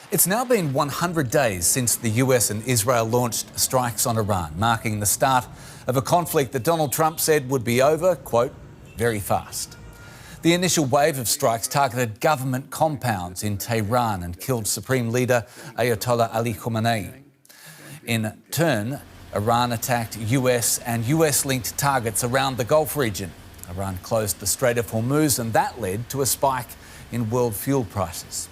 It's now been 100 days since the US and Israel launched strikes on Iran, marking the start of a conflict that Donald Trump said would be over, quote, very fast. The initial wave of strikes targeted government compounds in Tehran and killed Supreme Leader Ayatollah Ali Khamenei. In turn, Iran attacked US and US-linked targets around the Gulf region. Iran closed the Strait of Hormuz, and that led to a spike in world fuel prices.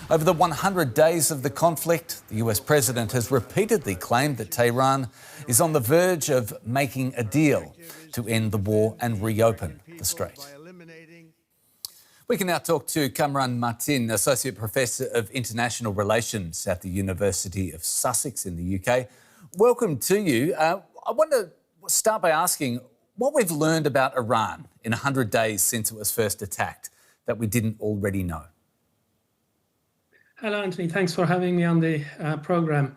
Over the 100 days of the conflict, the US president has repeatedly claimed that Tehran is on the verge of making a deal to end the war and reopen the strait. We can now talk to Kamran Matin, Associate Professor of International Relations at the University of Sussex in the UK. Welcome to you. I want to start by asking what we've learned about Iran in 100 days since it was first attacked that we didn't already know. Hello, Anthony. Thanks for having me on the program.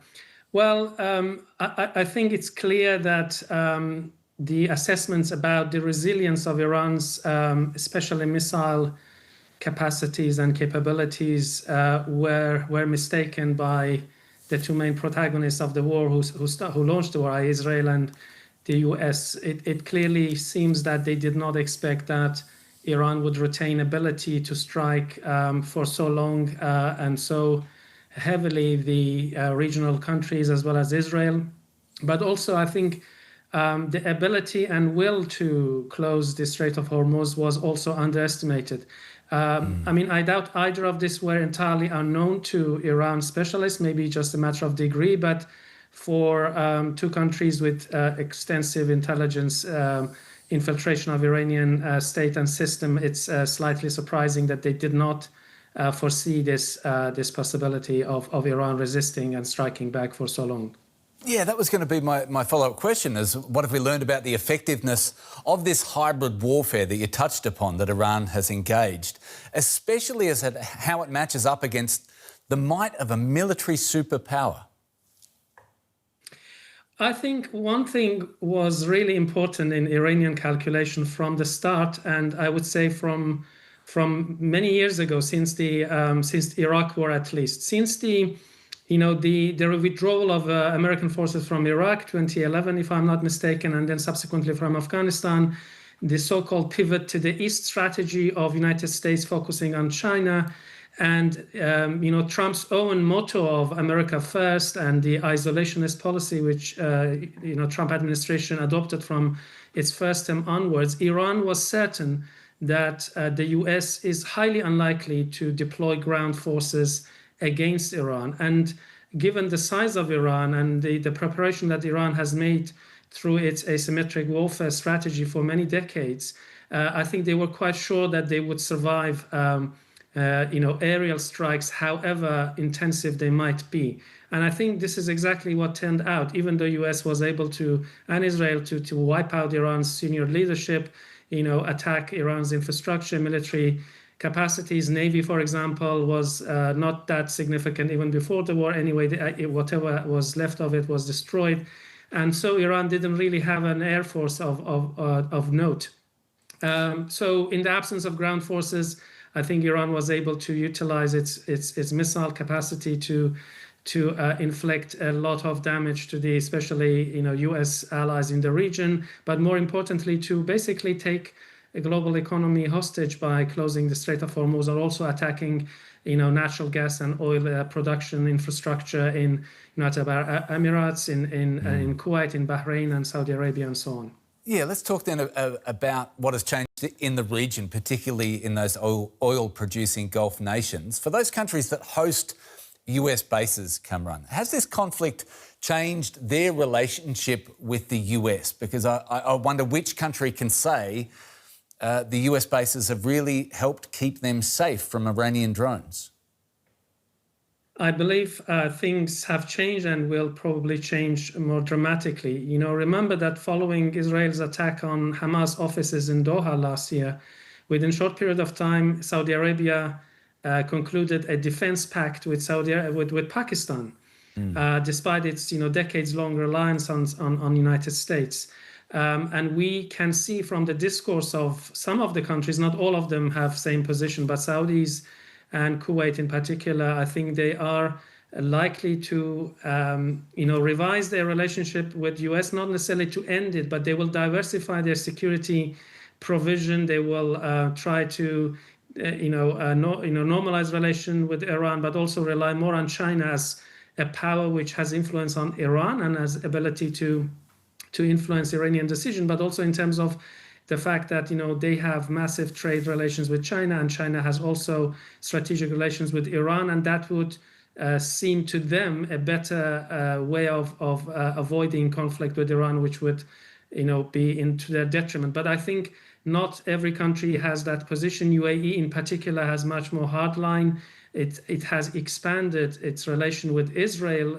Well, I think it's clear that the assessments about the resilience of Iran's, especially missile capacities and capabilities, were mistaken by the two main protagonists of the war who launched the war, Israel and the US. It clearly seems that they did not expect that Iran would retain ability to strike for so long and so heavily the regional countries as well as Israel. But also, I think the ability and will to close the Strait of Hormuz was also underestimated. I mean, I doubt either of these were entirely unknown to Iran specialists, maybe just a matter of degree, but for two countries with extensive intelligence infiltration of Iranian state and system, it's slightly surprising that they did not foresee this possibility of Iran resisting and striking back for so long. Yeah, that was going to be my follow-up question, is what have we learned about the effectiveness of this hybrid warfare that you touched upon that Iran has engaged, especially as how it matches up against the might of a military superpower? I think one thing was really important in Iranian calculation from the start, and I would say from many years ago, since the Iraq war at least, since the withdrawal of American forces from Iraq 2011, if I'm not mistaken, and then subsequently from Afghanistan, the so-called pivot to the East strategy of United States focusing on China, and Trump's own motto of America first and the isolationist policy which Trump administration adopted from its first term onwards, Iran was certain that the US is highly unlikely to deploy ground forces against Iran. And given the size of Iran and the preparation that Iran has made through its asymmetric warfare strategy for many decades, I think they were quite sure that they would survive aerial strikes, however intensive they might be. And I think this is exactly what turned out, even though US was able to, and Israel, to wipe out Iran's senior leadership, attack Iran's infrastructure, military capacities. Navy, for example, was not that significant even before the war. Anyway, whatever was left of it was destroyed. And so Iran didn't really have an air force of note. So in the absence of ground forces, I think Iran was able to utilize its missile capacity to inflict a lot of damage to the especially U.S. allies in the region, but more importantly to basically take a global economy hostage by closing the Strait of Hormuz, and also attacking natural gas and oil production infrastructure in United Arab Emirates, in Kuwait, in Bahrain, and Saudi Arabia, and so on. Yeah, let's talk then about what has changed in the region, particularly in those oil-producing Gulf nations. For those countries that host US bases, Kamran, has this conflict changed their relationship with the US? Because I wonder which country can say the US bases have really helped keep them safe from Iranian drones. I believe things have changed and will probably change more dramatically. Remember that following Israel's attack on Hamas offices in Doha last year, within a short period of time, Saudi Arabia concluded a defense pact with Pakistan, despite its decades-long reliance on United States. And we can see from the discourse of some of the countries, not all of them have same position, but Saudis and Kuwait in particular, I think they are likely to revise their relationship with US, not necessarily to end it, but they will diversify their security provision. They will try to normalize relation with Iran, but also rely more on China as a power which has influence on Iran and has ability to influence Iranian decision, but also in terms of the fact that they have massive trade relations with China, and China has also strategic relations with Iran, and that would seem to them a better way of avoiding conflict with Iran, which would be into their detriment. But I think not every country has that position. UAE in particular has much more hardline. It has expanded its relation with Israel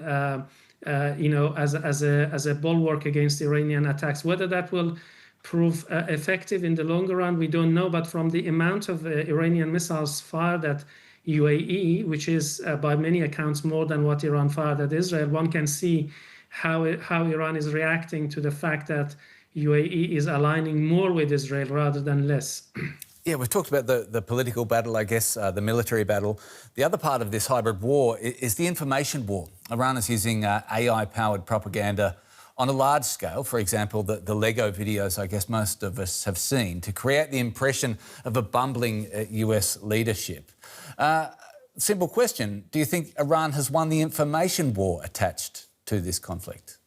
as a bulwark against Iranian attacks. Whether that will prove effective in the longer run, we don't know. But from the amount of Iranian missiles fired at UAE, which is by many accounts more than what Iran fired at Israel, one can see how Iran is reacting to the fact that UAE is aligning more with Israel rather than less. Yeah, we've talked about the political battle, I guess, the military battle. The other part of this hybrid war is the information war. Iran is using AI-powered propaganda on a large scale. For example, the Lego videos, I guess most of us have seen, to create the impression of a bumbling US leadership. Simple question, do you think Iran has won the information war attached to this conflict?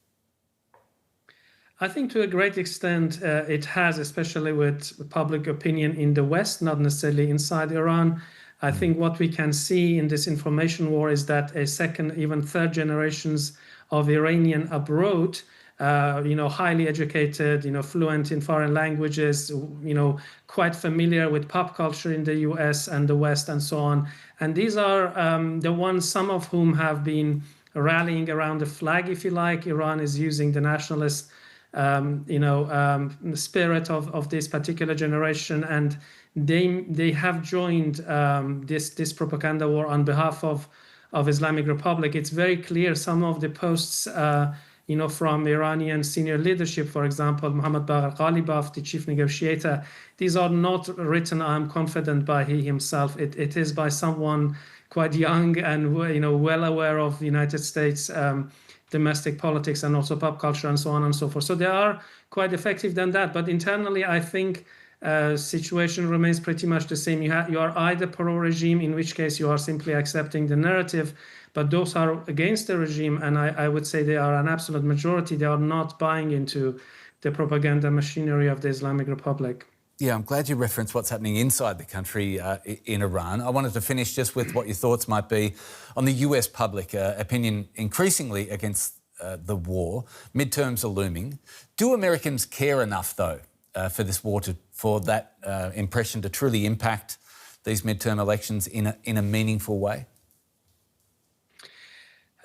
I think to a great extent it has, especially with public opinion in the West, not necessarily inside Iran. I think what we can see in this information war is that a second, even third generations of Iranian abroad, highly educated, fluent in foreign languages, quite familiar with pop culture in the US and the West and so on. And these are the ones, some of whom have been rallying around the flag, if you like. Iran is using the nationalist spirit of this particular generation, and they have joined this propaganda war on behalf of Islamic Republic. It's very clear some of the posts from Iranian senior leadership, for example, Mohammad Bagher Ghalibaf, the chief negotiator, these are not written, I'm confident, by he himself. It is by someone quite young and well aware of the United States domestic politics and also pop culture and so on and so forth. So they are quite effective than that. But internally, I think situation remains pretty much the same. You are either pro-regime, in which case you are simply accepting the narrative, but those are against the regime, and I would say they are an absolute majority. They are not buying into the propaganda machinery of the Islamic Republic. Yeah, I'm glad you referenced what's happening inside the country in Iran. I wanted to finish just with what your thoughts might be on the US public opinion increasingly against the war. Midterms are looming. Do Americans care enough, though, for this war, for that impression to truly impact these midterm elections in a meaningful way?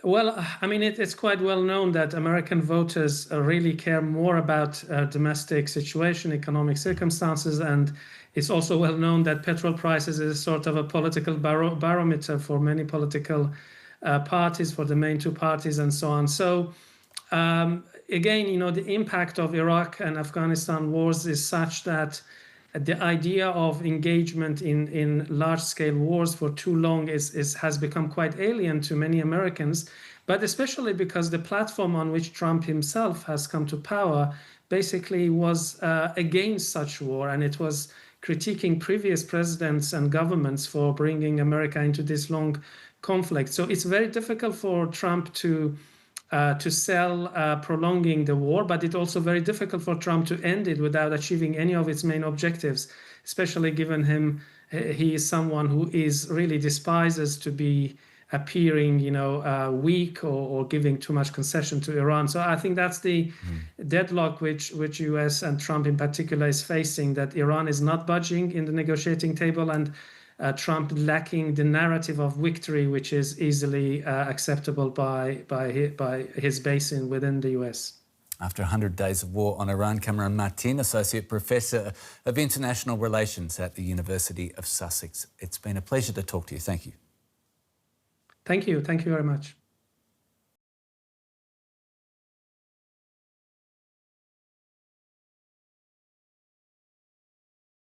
Well, I mean, it's quite well known that American voters really care more about domestic situation, economic circumstances, and it's also well known that petrol prices is sort of a political barometer for many political parties, for the main two parties, and so on. So, again, the impact of Iraq and Afghanistan wars is such that the idea of engagement in large-scale wars for too long has become quite alien to many Americans, but especially because the platform on which Trump himself has come to power basically was against such war, and it was critiquing previous presidents and governments for bringing America into this long conflict. So it's very difficult for Trump to sell prolonging the war, but it's also very difficult for Trump to end it without achieving any of its main objectives, especially given he is someone who is really despises to be appearing, weak or giving too much concession to Iran. So I think that's the deadlock which US and Trump in particular is facing, that Iran is not budging in the negotiating table, and Trump lacking the narrative of victory, which is easily acceptable by his base within the US. After 100 days of war on Iran, Kamran Matin, Associate Professor of International Relations at the University of Sussex. It's been a pleasure to talk to you. Thank you. Thank you. Thank you very much.